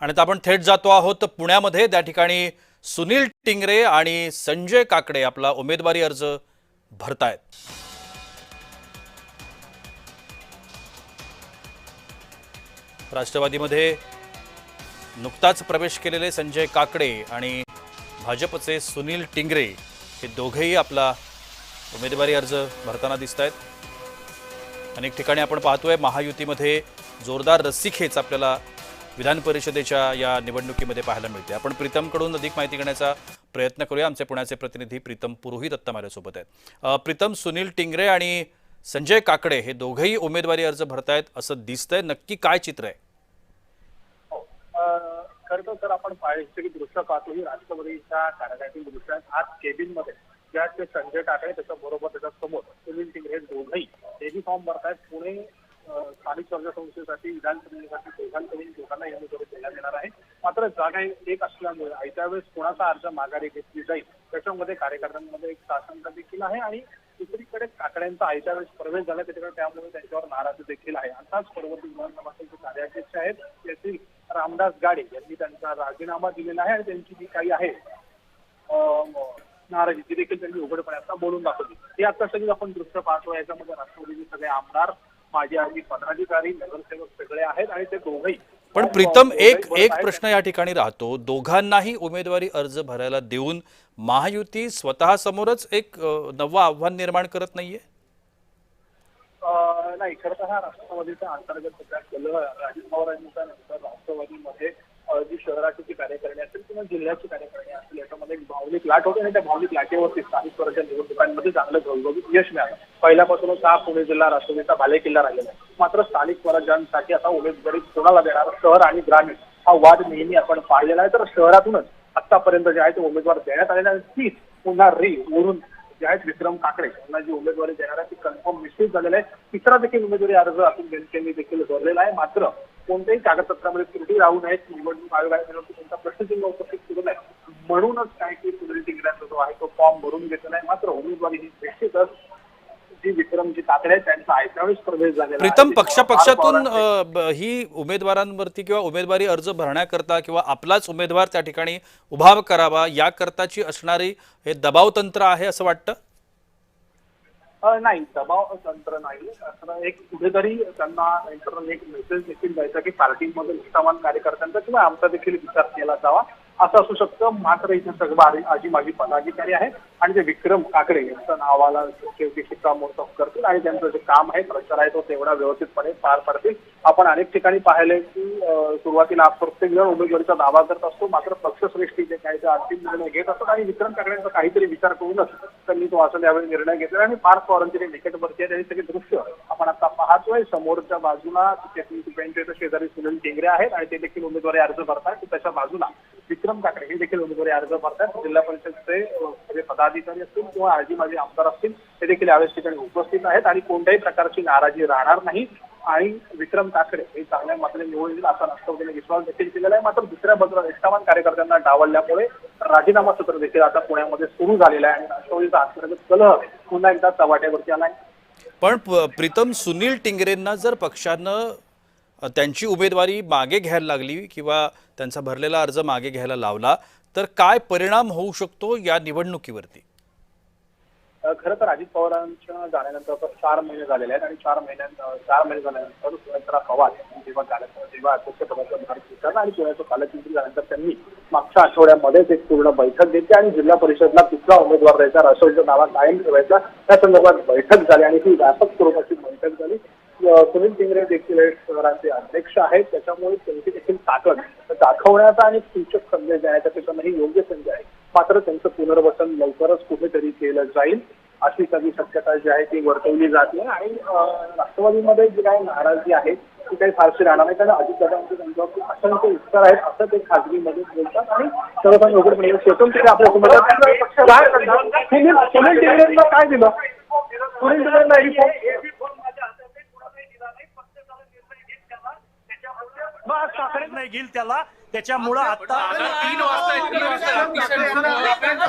आणि आता आपण थेट जातो आहोत पुण्यामध्ये। त्या ठिकाणी सुनील टिंगरे आणि संजय काकडे आपला उमेदवारी अर्ज भरतायत। राष्ट्रवादीमध्ये नुकताच प्रवेश केलेले संजय काकडे आणि भाजपचे सुनील टिंगरे हे दोघेही आपला उमेदवारी अर्ज भरताना दिसतायत। अनेक ठिकाणी आपण पाहतोय महायुतीमध्ये जोरदार रस्सीखेच आपल्याला विधान परिषदेच्या या निवडणुकीमध्ये पाहायला मिळते। आपण प्रीतमकडून अधिक माहिती घेण्याचा प्रयत्न करूया। आमचे पुण्याचे प्रतिनिधी प्रीतम पुरोहित आत्ता माझ्यासोबत आहेत। प्रीतम, सुनील टिंगरे आणि संजय काकडे हे दोघेही उमेदवारी अर्ज भरतायत असं दिसतंय, नक्की काय चित्र आहे? खरं तर आपण पाहिजे की दृश्य पाहतो ही राष्ट्रवादीच्या कार्यालयातील दृश्य आहेत। आज केबिन मध्ये ज्या ते संजय काकडे त्याच्याबरोबर त्याच्या समोर सुनील टिंगरे दोघेही तेही फॉर्म भरतायत। पुणे स्थानिक स्वराज्य संस्थेसाठी विधानसभेसाठी दोघांना या उमेदवारी देण्यात येणार आहे। मात्र जागा एक असल्यामुळे आयत्या वेळेस कोणाचा अर्ज माघारी घेतली जाईल त्याच्यामध्ये कार्यकर्त्यांमध्ये एक साशंकता देखील आहे आणि दुसरीकडे काकड्यांचा आयत्या वेळेस प्रवेश झाला त्यामुळे त्यांच्यावर नाराजी देखील आहे। आताच परवर्ती विधानसभाचे कार्याध्यक्ष आहेत त्यातील रामदास गाडे यांनी त्यांचा राजीनामा दिलेला आहे आणि त्यांची जी काही आहे नाराजी ती देखील त्यांनी उघडपणे आता बोलून दाखवली। हे आता सगळी आपण दृश्य पाहतो। याच्यामध्ये राष्ट्रवादीचे सगळे आमदार, माजी आधी पदाधिकारी, नगरसेवक सगळे आहेत आणि ते दोघेही। पण प्रीतम, एक प्रश्न या ठिकाणी राहतो, दोघांनाही उमेदवारी अर्ज भरायला देऊन महायुती स्वतः समोरच एक नवं आव्हान निर्माण करत नाहीये? नाही, खरं तर हा राष्ट्रवादीचा अंतर्गत अजित पवार यांच्या नंतर राष्ट्रवादीमध्ये जी शहराची जी कार्यकारिणी असेल किंवा जिल्ह्याची कार्यकारिणी असेल याच्यामध्ये एक भावनिक लाट होते आणि त्या भावनिक लाटेवरती स्थानिक स्वराज्य निवडणुकांमध्ये चांगलं घवघवीत यश मिळालं। पहिल्यापासूनच हा पुणे जिल्हा राष्ट्रवादीचा बालेकिल्ला राहिलेला आहे। मात्र स्थानिक स्वराज्यांसाठी आता उमेदवारी कोणाला देणार, शहर आणि ग्रामीण हा वाद नेहमी आपण पाहिलेला आहे। तर शहरातूनच आतापर्यंत जे आहे ते उमेदवार देण्यात आलेले आहेत। तीच पुन्हा वरून जे आहेत विक्रम काकडे यांना जी उमेदवारी देणार आहे ती कन्फर्म निश्चित झालेला आहे। तिसरा देखील उमेदवारी अर्ज अतुल बेनकेंनी देखील भरलेला आहे। मात्र कोणत्याही कागदपत्रामध्ये त्रुटी राहू नयेत, निवडणूक आयोगाने त्यांचा प्रश्नचिन्ह उपस्थित केलं नाही म्हणूनच काय की सुनील टिंगरेंचा जो आहे तो फॉर्म भरून घेतलेला आहे। मात्र उमेदवारी ही निश्चितच जी विक्रमजी काकडे त्यांचा आयत्यावेळेस प्रवेश झालेला आहे। प्रीतम, पक्षातून ही उमेदवारांवरती किंवा उमेदवारी अर्ज भरण्याकरता किंवा आपलाच उमेदवार त्या ठिकाणी उभा करावा याकरताची असणारी हे दबाव तंत्र आहे असं वाटतं? नाही, दबाव तंत्र नाही। असं एक कुठेतरी त्यांना इंटरनल एक मेसेज देखील द्यायचा की पार्टीमध्ये निष्ठावान कार्यकर्त्यांचा किंवा आमचा देखील विचार केला जावा असं असू शकतं। मात्र इथे सगळं आजी माजी पदाधिकारी आहेत आणि ते विक्रम काकडे यांच्या नावाला शिक्कामोर्तब करतील आणि त्यांचं जे काम आहे, प्रचार आहे तो तेवढा व्यवस्थितपणे पार पाडतील। आपण अनेक ठिकाणी पाहिले की सुरुवातीला प्रत्येक जण उमेदवारीचा दावा करत असतो, मात्र पक्षश्रेष्ठी जे काही ते अंतिम निर्णय घेत असतात आणि विक्रम काकड्यांचा काहीतरी विचार करूनच त्यांनी तो असं यावेळी निर्णय घेतला आणि पार्थ पवारांचे निकटवर्ती आहे सगळे दृश्य आपण आता पाहतोय। समोरच्या बाजूला शेजारी सुनील टिंगरे आहेत आणि ते देखील उमेदवारी अर्ज भरतात। त्याच्या बाजूला विक्रम काकडे हे देखील उमेदवारी अर्ज भरतात। जिल्हा परिषदचे पदाधिकारी असतील किंवा आजी माजी आमदार असतील ते देखील यावेळेस ठिकाणी उपस्थित आहेत आणि कोणत्याही प्रकारची नाराजी राहणार नाही आणि विक्रम काकडे हे चांगल्या मताने निवडून येईल असा राष्ट्रवादीने विश्वास देखील केलेला आहे। मात्र दुसऱ्या बाजूला निष्ठावान कार्यकर्त्यांना डावलल्यामुळे राजीनामा सत्र देखील आता पुण्यामध्ये सुरू झालेलं आहे आणि राष्ट्रवादीचा अंतर्गत कलह पुन्हा एकदा चव्हाट्यावरती आलाय। पण प्रीतम, सुनील टिंगरेंना जर पक्षानं त्यांची उमेदवारी मागे घ्यायला लागली किंवा त्यांचा भरलेला अर्ज मागे घ्यायला लावला तर काय परिणाम होऊ शकतो या निवडणुकीवरती? खरं तर अजित पवारांच्या जाण्यानंतर 4 महिने झालेले आहेत आणि 4 महिने झाल्यानंतर सुनेत्रा पवार जेव्हा अध्यक्षपदाचा भार स्वीकारला आणि पुण्याचं पालकमंत्री झाल्यानंतर त्यांनी मागच्या आठवड्यामध्येच एक पूर्ण बैठक घेतली आणि जिल्हा परिषदला कुठला उमेदवार द्यायचा, राष्ट्रवादीचा नावा कायम ठेवायचा त्या संदर्भात बैठक झाली आणि ही व्यापक स्वरूपाची बैठक झाली। सुनील टिंगरे देखील शहराचे अध्यक्ष आहेत, त्याच्यामुळे त्यांची देखील ताकद दाखवण्याचा आणि सूचक संदेश देण्याचा त्याच्यामध्ये योग्य संधी आहे। मात्र त्यांचं पुनर्वसन लवकरच कुठेतरी केलं जाईल अशी सगळी शक्यता जी आहे ती वर्तवली जाते आणि राष्ट्रवादीमध्ये जी काही नाराजी आहे ती काही फारशी राहणार नाही कारण अजितदादांचे त्यांच्यावरती असंख्य उत्तर आहेत असं ते खासगीमध्ये बोलतात आणि सर्वसाधारण उघडपणे स्वतंत्र आपल्यासोबत सुनील टिंगरेंना काय दिलं, सुनील टिंगरेंना नाही घेईल त्याला, त्याच्यामुळं आता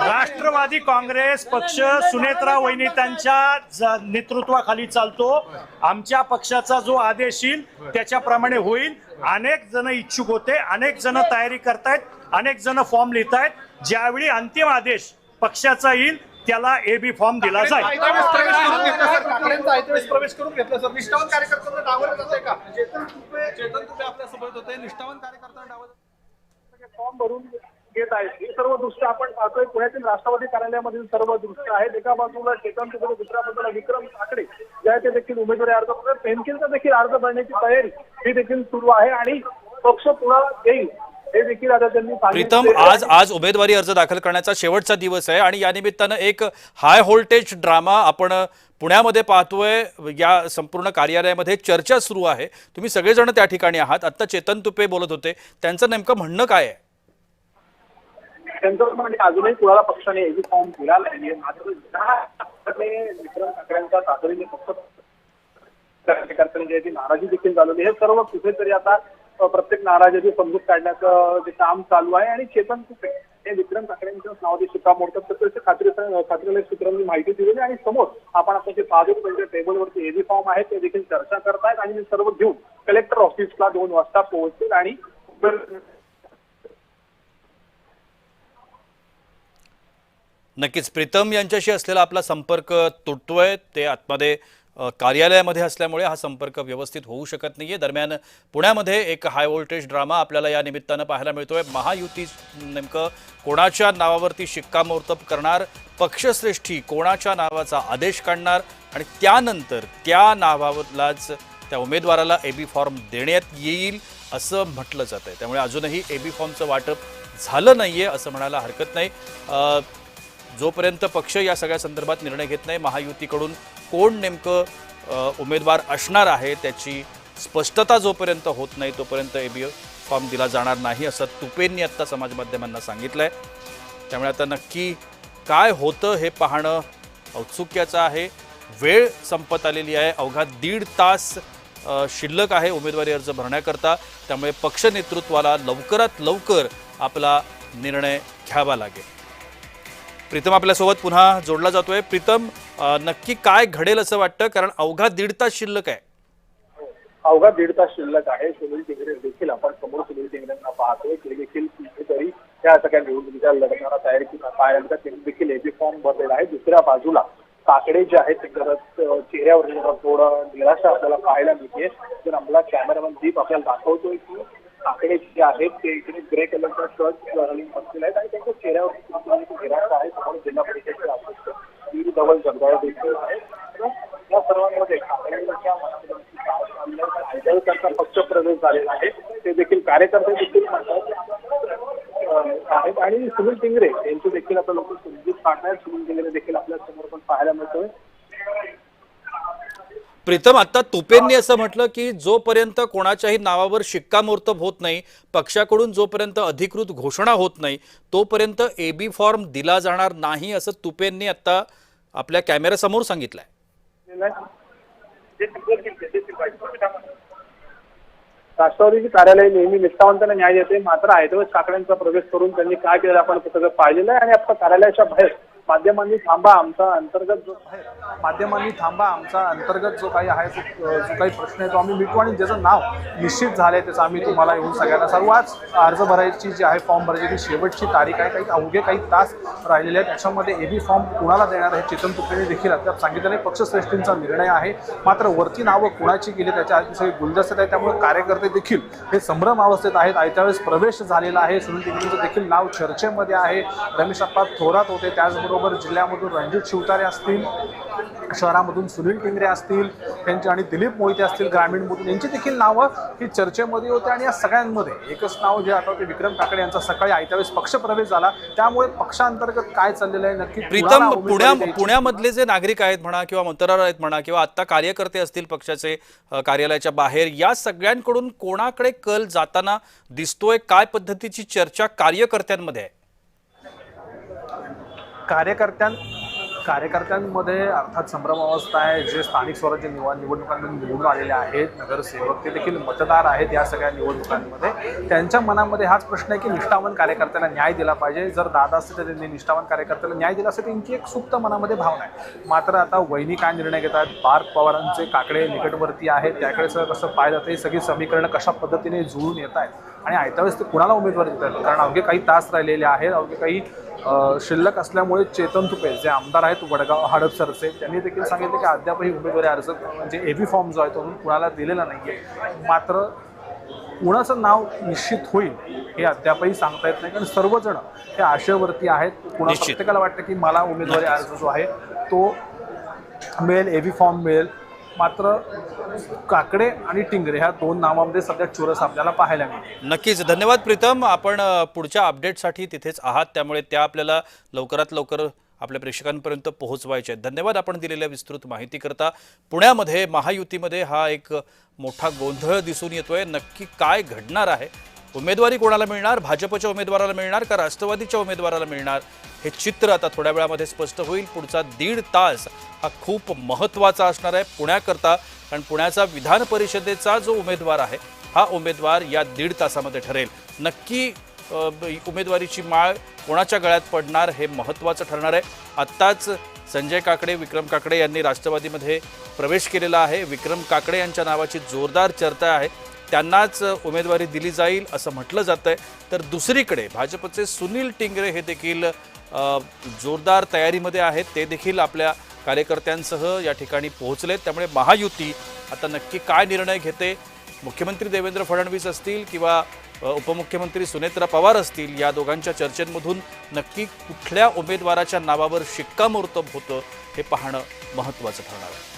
राष्ट्रवादी काँग्रेस पक्ष सुनेत्रा वहिनी त्यांच्या नेतृत्वाखाली चालतो. आमच्या पक्षाचा जो आदेश येईल त्याच्याप्रमाणे होईल. अनेक जण इच्छुक होते, अनेक जण तयारी करतायत, अनेक जण फॉर्म लिहितायत. ज्यावेळी अंतिम आदेश पक्षाचा येईल त्याला एबी फॉर्म दिला जाईल. प्रवेश करून घेतला सर. निष्ठावान कार्यकर्त्यांना डावललं जातंय का? चेतन तुपे आपल्यासोबत होते. निष्ठावान कार्यकर्त्यांना डावललं फॉर्म भरून घेत आहेत. ही सर्व दृश्य आपण पाहतोय. पुण्यातील राष्ट्रवादी कार्यालयामधील सर्व दृश्य आहेत. एका बाजूला चेतन तुपे, दुसऱ्या बाजूला विक्रम काकडे जे आहे ते देखील उमेदवारी अर्ज करतात. पेन्सिलचा देखील अर्ज भरण्याची तयारी ही देखील सुरू आहे आणि पक्ष पुढे येईल हे देखील आता त्यांनी प्रीतम, आज उमेदवारी अर्ज दाखल करण्याचा शेवटचा दिवस आहे आणि या निमित्तानं एक हाय व्होल्टेज ड्रामा आपण पुण्यामध्ये पाहतोय. या संपूर्ण कार्यालयामध्ये चर्चा सुरू आहे. तुम्ही सगळेजण त्या ठिकाणी आहात. आता चेतन तुपे बोलत होते, त्यांचं नेमकं म्हणणं काय आहे? त्यांचं म्हणजे अजूनही कुणाला पक्षाने एबी फॉर्म दिला नाहीये. मात्र विक्रम ठाकरेंच्या तातडीने पक्ष कार्यकर्त्यांनी जी नाराजी देखील झालेली, हे सर्व कुठेतरी आता प्रत्येक नाराजी समजूत काढण्याचं जे काम चालू आहे. आणि चेतन तुपे हे विक्रम ठाकरेंच्या नावाची शिक्कामोर्तब खात्रीलायक सूत्रांनी माहिती दिलेली आणि समोर आपण आता जे पाहतो त्यांच्या टेबलवरती एबी फॉर्म आहे ते देखील चर्चा करतायत आणि हे सर्व घेऊन कलेक्टर ऑफिसला 2 वाजता पोहोचतील. आणि नक्कीच प्रीतम यांच्याशी असलेला आपला संपर्क तुटतोय. ते आतमध्ये कार्यालयामध्ये असल्यामुळे हा संपर्क व्यवस्थित होऊ शकत नाहीये. दरम्यान पुण्यामध्ये एक हाय व्होल्टेज ड्रामा आपल्याला या निमित्तानं पाहायला मिळतोय. महायुती नेमकं कोणाच्या नावावरती शिक्कामोर्तब करणार, पक्षश्रेष्ठी कोणाच्या नावाचा आदेश काढणार आणि त्यानंतर त्या नावावरलाच त्या उमेदवाराला एबी फॉर्म देण्यात येईल असं म्हटलं जात आहे. त्यामुळे अजूनही एबी फॉर्मचं वाटप झालं नाहीये असं म्हणायला हरकत नाही. जोपर्यंत पक्ष या सगळ्या संदर्भात निर्णय घेत नाही, महायुतीकडून कोण नेमकं उमेदवार असणार आहे त्याची स्पष्टता जोपर्यंत होत नाही तोपर्यंत एबी फॉर्म दिला जाणार नाही असं तुपेंनी आत्ता समाज माध्यमांना सांगितलंय. त्यामुळे आता नक्की काय होतं हे पाहणं औत्सुक्याचं आहे. वेळ संपत आलेली आहे. अवघा 1.5 तास शिल्लक आहे उमेदवारी अर्ज भरण्याकरता. त्यामुळे पक्ष नेतृत्वाला लवकरात लवकर आपला निर्णय घ्यावा लागेल. प्रीतम आपल्यासोबत पुन्हा जोडला जातोय. प्रीतम, नक्की काय घडेल असं वाटतं? कारण अवघा 1.5 तास शिल्लक आहे. अवघा 1.5 तास शिल्लक आहे. सुनील टिंगरे देखील आपण समोर सुनील टिंगरेंना पाहतोय. ते देखील कुठेतरी त्या सगळ्या निवडणुकीच्या लढणारा तयारी पाहिल्यानंतर त्यांनी देखील एबी फॉर्म भरलेला आहे. दुसऱ्या बाजूला काकडे जे आहेत ते करत चेहऱ्यावर थोडं निराशा आपल्याला पाहायला मिळते. जर आपला कॅमेरामॅन दीप आपल्याला दाखवतोय की काकडे जे आहेत ते इकडे ग्रे कलरचा शर्ट घालून बसलेले आहेत आणि त्यांच्या चेहऱ्यावर निराशा आहे. समोर जिल्हा परिषदेचे अध्यक्ष धवल जगदाळे देखील आहेत. या सर्वांमध्ये त्यांचा पक्ष प्रवेश झालेला आहे ते देखील कार्यकर्ते देखील आहेत. आणि सुनील टिंगरे यांचे देखील आता लोक समजूत काढतायत. सुनील टिंगरे देखील आपल्या समोर पण पाहायला मिळतोय. प्रीतम, आता तुपेंनी असं म्हटलं की जोपर्यंत कोणाच्याही नावावर शिक्कामोर्तब होत नाही, पक्षाकडून जोपर्यंत अधिकृत घोषणा होत नाही तोपर्यंत एबी फॉर्म दिला जाणार नाही असं तुपेंनी आता आपल्या कॅमेऱ्यासमोर सांगितलंय. राष्ट्रवादीचे कार्यालय नेहमी निष्ठावंतांना न्याय देते. मात्र ऐदवेस काकड्यांचा प्रवेश करून त्यांनी काय केलं आपण सगळं पाहिलेलं आहे. आणि आता कार्यालयाच्या बाहेर माध्यमांनी थांबा आमचा अंतर्गत जो काही आहे जो काही प्रश्न आहे तो आम्ही मिटू आणि ज्याचं नाव निश्चित झालंय त्याचं आम्ही तुम्हाला येऊन सगळ्यांना सर्व. आज अर्ज भरायची जी आहे फॉर्म भरायची ती शेवटची तारीख आहे. अवघे काही तास राहिलेले आहेत. त्याच्यामध्ये एबी फॉर्म कुणाला देणार आहे चेतन तुपेंनी देखील अद्याप सांगितलेलं आहे. पक्षश्रेष्ठींचा निर्णय आहे. मात्र वरती नावं कुणाची गेली त्याच्या आधी सगळे गुलदस्त्यात आहे. त्यामुळे कार्यकर्ते देखील हे संभ्रम अवस्थेत आहेत. आयत्या वेळेस प्रवेश झालेला आहे. सुनील टिंगरेंचं देखील नाव चर्चेमध्ये आहे. रमेश अप्पा थोरात होते. त्याचबरोबर जिल्ह्यामधून रणजित शिवतारे असतील, शहरामधून सुनील टिंगरे असतील त्यांचे आणि दिलीप मोहिते असतील ग्रामीणमधून, यांची देखील नावं ही चर्चेमध्ये होते. आणि या सगळ्यांमध्ये एकच नाव जे आठवते विक्रम काकडे यांचा सकाळी आयत्या वेळेस पक्षप्रवेश झाला. त्यामुळे पक्षांतर्गत काय चाललेलं आहे नक्की. प्रीतम, पुण्यामधले जे नागरिक आहेत म्हणा किंवा मतदार आहेत म्हणा किंवा आता कार्यकर्ते असतील पक्षाचे कार्यालयाच्या बाहेर, या सगळ्यांकडून कोणाकडे कल जाताना दिसतोय? काय पद्धतीची चर्चा कार्यकर्त्यांमध्ये आहे? कार्यकर्त्यांमध्ये अर्थात संभ्रमावस्था आहे. जे स्थानिक स्वराज्य निवडणुकांमध्ये निवडून आलेले आहेत नगरसेवक, ते देखील मतदार आहेत या सगळ्या निवडणुकांमध्ये. त्यांच्या मनामध्ये हाच प्रश्न आहे की निष्ठावान कार्यकर्त्यांना न्याय दिला पाहिजे. जर दादा असते तर त्यांनी निष्ठावान कार्यकर्त्याला न्याय दिला असं त्यांची एक सुप्त मनामध्ये भावना आहे. मात्र आता वहिनी काय निर्णय घेतात, पार्थ पवारांचे काकडे निकटवर्ती आहेत, त्याकडे सगळं कसं पाहिलं जातं, ही सगळी समीकरणं कशा पद्धतीने जुळून येत आहेत आणि आयत्या वेळेस ते कुणाला उमेदवारी देतात. कारण अवघे काही तास राहिलेले आहेत, अवघे काही शिल्लक असल्यामुळे चेतन तुपे जे आमदार आहेत वडगाव हडपसरचे, त्यांनी देखील सांगितले की अद्यापही उमेदवारी अर्ज म्हणजे एबी फॉर्म जो आहे तो कुणाला दिलेला नाही आहे. मात्र कुणाचं नाव निश्चित होईल हे अद्यापही सांगता येत नाही, कारण सर्वजण हे आशेवरती आहेत. प्रत्येकाला वाटतं की मला उमेदवारी अर्ज जो आहे तो मिळेल, एबी फॉर्म मिळेल. मात्र काकडे आणि टिंगरे ह्या दोन नावामध्ये सध्या चुरस आपल्याला पाहायला मिळते. नक्कीच धन्यवाद प्रीतम. आपण पुढच्या अपडेटसाठी तिथेच आहात, त्यामुळे त्या आपल्याला लवकरात लवकर आपल्या प्रेक्षकांपर्यंत पोहोचवायचे आहेत. धन्यवाद आपण दिलेल्या विस्तृत माहिती करता. पुण्यामध्ये महायुतीमध्ये हा एक मोठा गोंधळ दिसून येतोय. नक्की काय घडणार आहे, उमेदवारी कोणाला मिळणार, भाजपच्या उमेदवाराला मिळणार का राष्ट्रवादीच्या उमेदवाराला मिळणार, हे चित्र आता थोड्या वेळामध्ये स्पष्ट होईल. पुढचा 1.5 तास हा खूप महत्त्वाचा असणार आहे पुण्याकरता, कारण पुण्याचा विधान परिषदेचा जो उमेदवार आहे हा उमेदवार या 1.5 तासामध्ये ठरेल. नक्की उमेदवारीची माळ कोणाच्या गळ्यात पडणार हे महत्त्वाचं ठरणार आहे. आत्ताच संजय काकडे, विक्रम काकडे यांनी राष्ट्रवादीमध्ये प्रवेश केलेला आहे. विक्रम काकडे यांच्या नावाची जोरदार चर्चा आहे, त्यांनाच उमेदवारी दिली जाईल असं म्हटलं जातं आहे. तर दुसरीकडे भाजपचे सुनील टिंगरे हे देखील जोरदार तयारीमध्ये आहेत. ते देखील आपल्या कार्यकर्त्यांसह या ठिकाणी पोहोचलेत. त्यामुळे महायुती आता नक्की काय निर्णय घेते, मुख्यमंत्री देवेंद्र फडणवीस असतील किंवा उपमुख्यमंत्री सुनेत्रा पवार असतील, या दोघांच्या चर्चेमधून नक्की कुठल्या उमेदवाराच्या नावावर शिक्कामोर्तब होतं हे पाहणं महत्त्वाचं ठरणार आहे.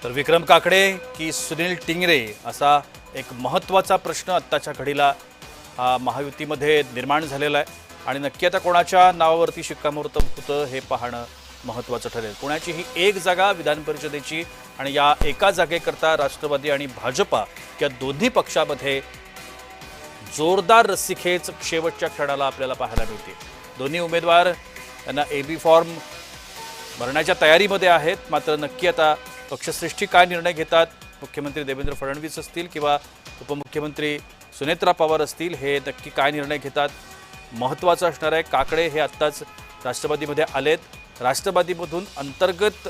तर विक्रम काकडे की सुनील टिंगरे असा एक महत्त्वाचा प्रश्न आत्ताच्या घडीला महायुतीमध्ये निर्माण झालेला आहे आणि नक्की आता कोणाच्या नावावरती शिक्कामोर्तब होतं हे पाहणं महत्त्वाचं ठरेल. पुण्याची ही एक जागा विधान परिषदेची आणि या एका जागेकरता राष्ट्रवादी आणि भाजपा या दोन्ही पक्षामध्ये जोरदार रस्सीखेच शेवटच्या क्षणाला आपल्याला पाहायला मिळते. दोन्ही उमेदवार त्यांना एबी फॉर्म भरण्याच्या तयारीमध्ये आहेत. मात्र नक्की आता पक्षश्रेष्ठी काय निर्णय घेतात, मुख्यमंत्री देवेंद्र फडणवीस असतील किंवा उपमुख्यमंत्री सुनेत्रा पवार असतील, हे नक्की काय निर्णय घेतात महत्त्वाचं असणार आहे. काकडे हे आत्ताच राष्ट्रवादीमध्ये आलेत. राष्ट्रवादीमधून अंतर्गत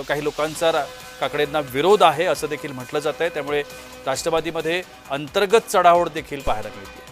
काही लोकांचा काकडेंना विरोध आहे असं देखील म्हटलं जात आहे. त्यामुळे राष्ट्रवादीमध्ये अंतर्गत चढाओढ देखील पाहायला मिळते.